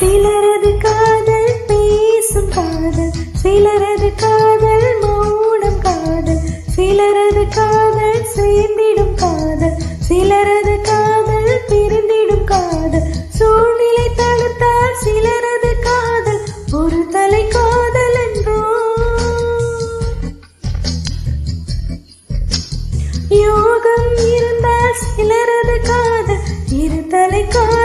சிலரது காதல் பேசும் காதல், சிலரது காதல் மௌனம் காதல், சிலரது காதல் சேர்ந்திடும் காதல், சிலரது காதல் பிரிந்திடும் காதல். சூழ்நிலை தடுத்தால் சிலரது காதல் ஒரு தலை காதல் என்றோ. யோகம் இருந்தால் சிலரது காதல் இரு தலை காதல்.